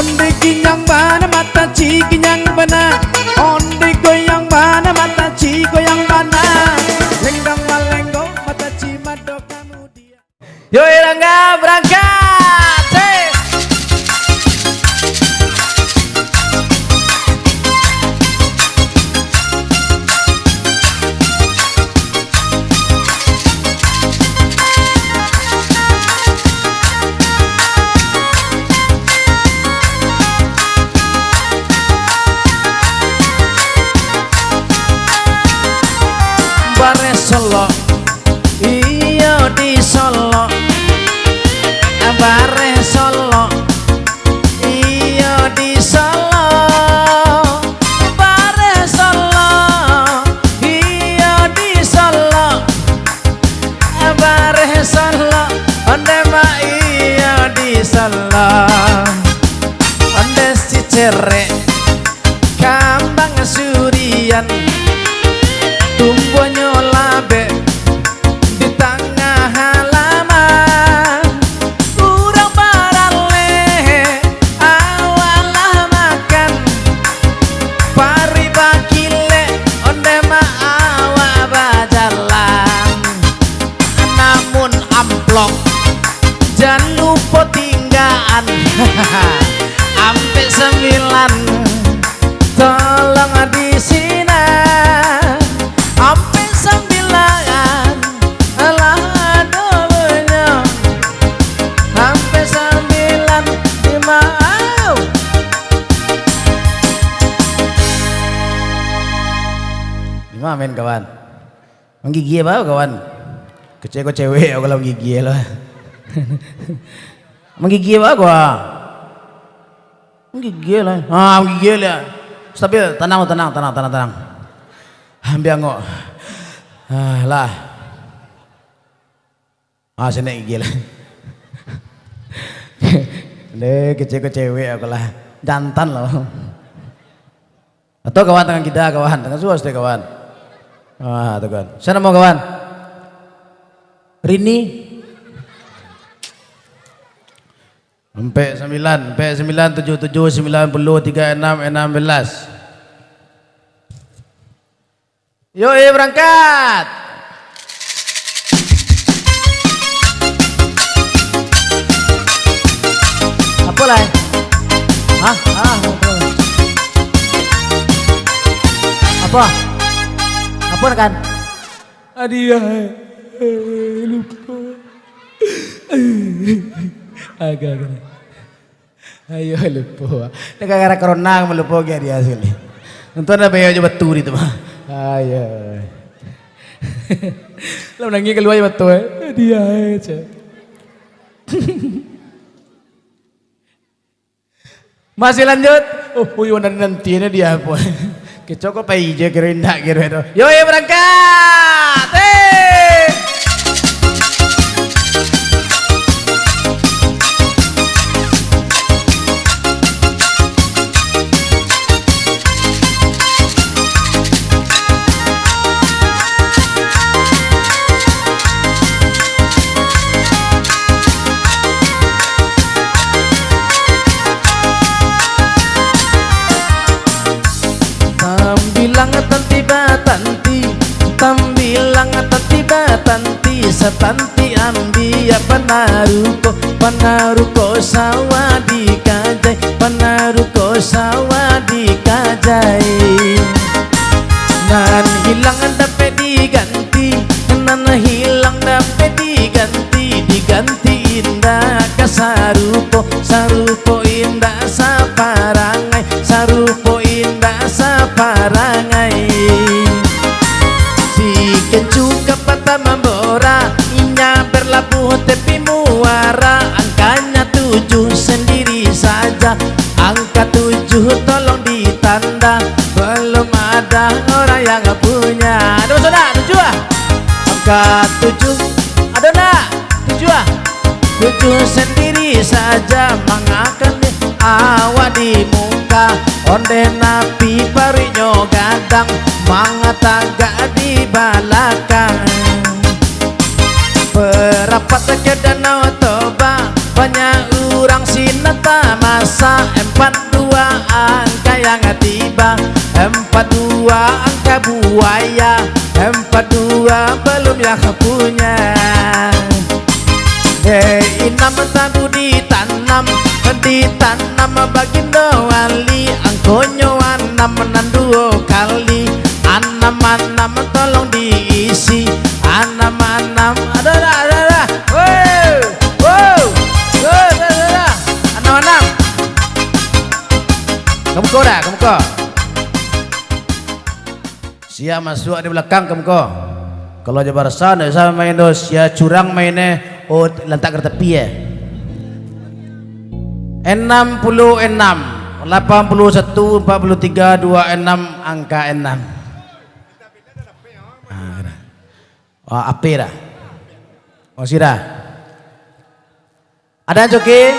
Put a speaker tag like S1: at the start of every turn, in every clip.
S1: onde kinyang bana mata ci kinyang bana onde goyang bana mata ci goyang bana lenggang malenggo mata ci mado kamu dia. Yo Rangga berangkat bare Solo, iya di Solo, bare Solo, iya di Solo, bare Solo, iya di Solo, bare Solo, onde ma iya di Solo, onde si cere, kambang surian. Tumbuhnya labe di tengah halaman kurang parale awalah makan pari bakile onde ma awa bajalan namun amplok jangan lupa tinggaan ampe 9 tolong di sini sampai 9 alah adonya sampai 9 di mau gimana men kawan menggigil apa kawan kecewek cewek kalau menggigil lah menggigil apa gua menggigil lah menggigil ya stabil tenang ambil ngok lah sini gila deh kecewek aku lah jantan loh atau kawan tangan kita kawan tangan suas deh kawan tuh kan sana mau kawan Rini sampai 9 77 90 36 16 Yoi berangkat. Apa lah? Apa? Apa kan? Adia lupa. Agak. Ayo lupa. Negara corona melupa dia asli. Untuk apa ya coba tur itu mah. Ayo. Lo nangis keluar betul dia aja. Masih lanjut. Oh, nanti ini dia apa? Kecok apa aja kira-kira itu. Yo berangkat. Tanti setanti ambia panaruko sawah di kajai panaruko sawah di kajai nan hilang dapat diganti nan hilang dapat diganti indah kasarupo sarupo indah saparangai sarupo indah saparangai si kecuka patah membora inya berlabuh tepi muara angkanya 7 sendiri saja angka 7 tolong ditanda belum ada orang yang punya ada saudara 7 angka 7 ada nak 7 sendiri saja mengakan awak di muka onde napi parinyo gadang mangataga di balakang perapat ke danau Toba banyak orang sinat kata masa 42 angka yang tiba, 42 angka buaya, 42 belum yang punya. Inam tabu ditanam bagindo wali, angkonyo anam menanduo kali, anam tolong diisi, anam ada wow anam kamu kok siap masuk di belakang kamu kok. Kalau aja barasan sama main dos ya curang mainnya. Oh, lantak ke tepi ya. 66 81 43 26 angka 6. Oh, apa dah? Oh, sirah. Ada joki?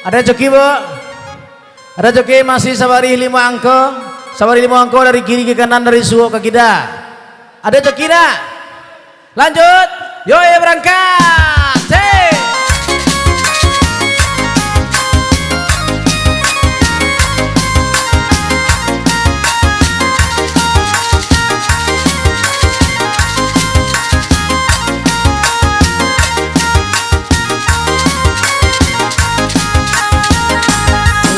S1: Ada joki, Bu? Ada joki masih sabari 5 angka. Sabari 5 angka dari kiri ke kanan, dari suo ke kida. Ada joki dah? Lanjut. Yo, berangkat. Hey.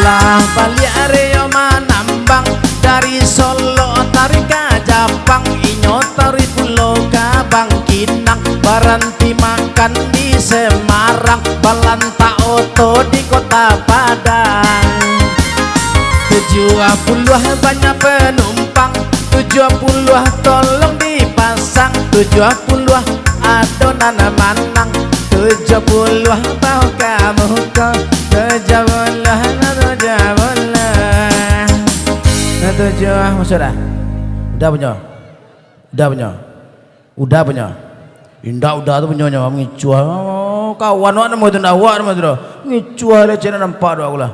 S1: Lah balik area manambang dari Solo tarik ke Japang, inyo tarik Pulau Kabang Kinang, berhenti makan di Semarang, balanta oto di Kota Padang. 70 banyak penumpang, 70 tolong dipasang, 70 adonan manang, 70 tahu kamu kau, 70 sudah punya indah udah tuh punya nyawa ngicuah kawan wak nama itu ndak wak nama itu ngicuah leceh nampak doa ulah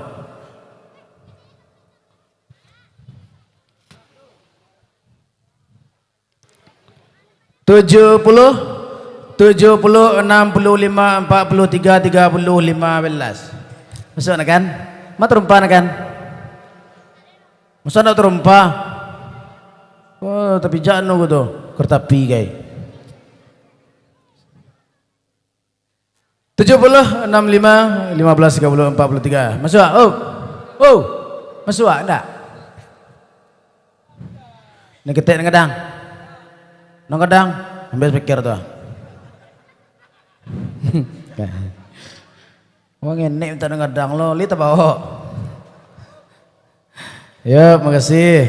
S1: 70 65 43 35 masuk kan mat rumpah kan masa nak terumpah oh tapi jangan nunggu tuh kertapi guys 70 65 15 30 43 masuk masuk enggak ini ketek ngedang ambil speaker tuh wong enek minta ngedang lo li tak bawa ya, makasih.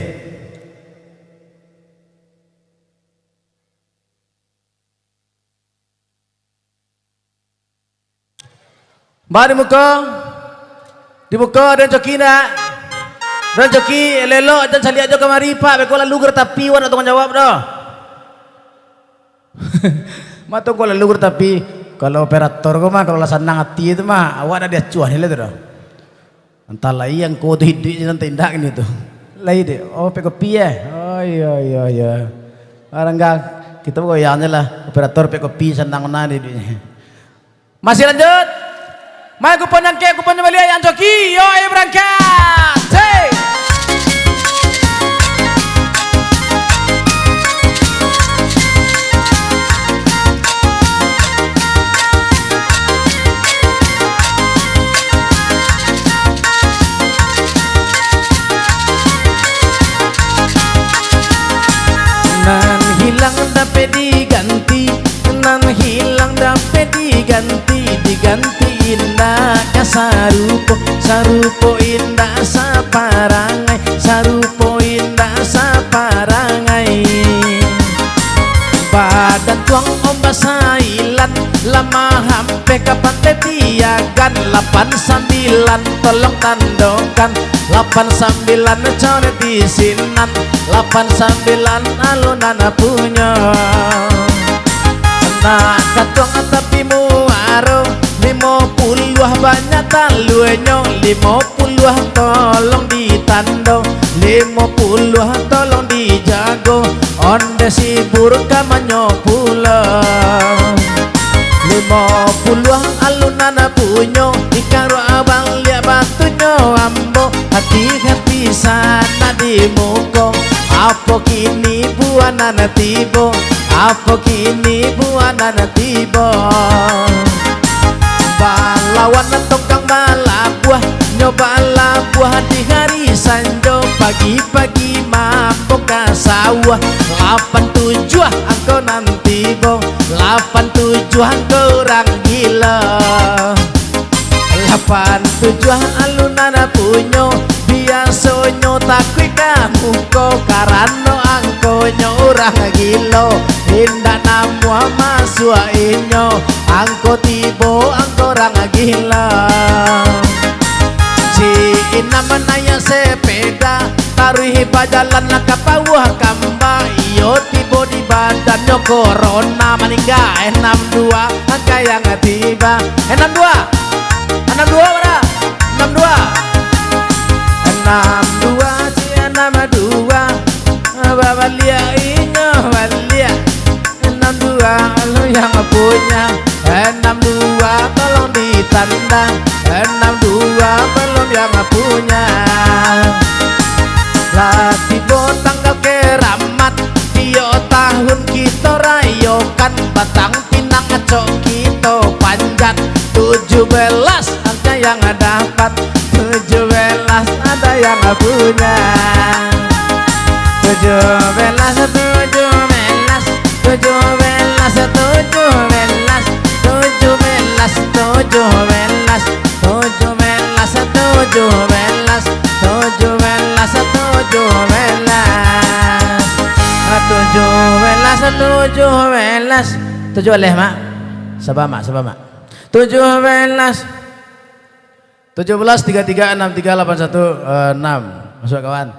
S1: Mbak di muka ada joki nak? Dan joki lelok dan sali aja kemari pak. Beko lalu tapi wan atau menjawab dah. Mak tu kalau lalu tapi kalau operator kau mah kalau senang hati itu mah awak ada dia cuan itu dah. Entah lagi yang kau tu hidup jangan tindak ini tu. Lagi deh. Oh pekopi ya. Oh iya. Orang enggak kita goyangnya lah. Operator pekopi senang mana hidupnya. Masih lanjut. Mai kupon yang ke kupon yang yang joki. Yo ayo berangkat. Hey. Dapat diganti nan hilang dapat diganti indah sarupo indah saparangai badan tuang ombak sailan lama hampe kapan tetiagan 89 tolong tandokan 89 coret disinan 89 alunan punya nak katuang tapi muaro 50 banyak taluenyo 50 tolong ditando 50 tolong dijago onde si buruk kamanyo pulang 50 alunan punyo ikaro abang liat Apa kini buanan tiba, apa kini buanan tiba. Balawan tukang bala buah, nyobalah buah di hari sanjo. Pagi-pagi mabok ke sawah, 87 angko nanti bo, 87 angko orang gila. 87 alunana punyo, biasonyo takwi kamu ko karano angkonyo orang gila. Indah namu masua inyo, angko tibo angko orang gila. Si ina menaya sepeda, taruhi bajalan nak kapawah kamba. Iyo tibo di badannya corona, meninggal 62 angka yang tiba. 62 mana? 62 62 si 62 babalia inyo balia. 62 lo yang punya, 62 tolong ditanda. 62 belum yang punya. Lati tanggal keramat, tiyo tahun kita rayokan. Batang pinang acok kita panjat. 17 ada yang dapat, 17 ada yang punya. 17 17 mak, sabama 17 33 63 81 6 masuk kawan.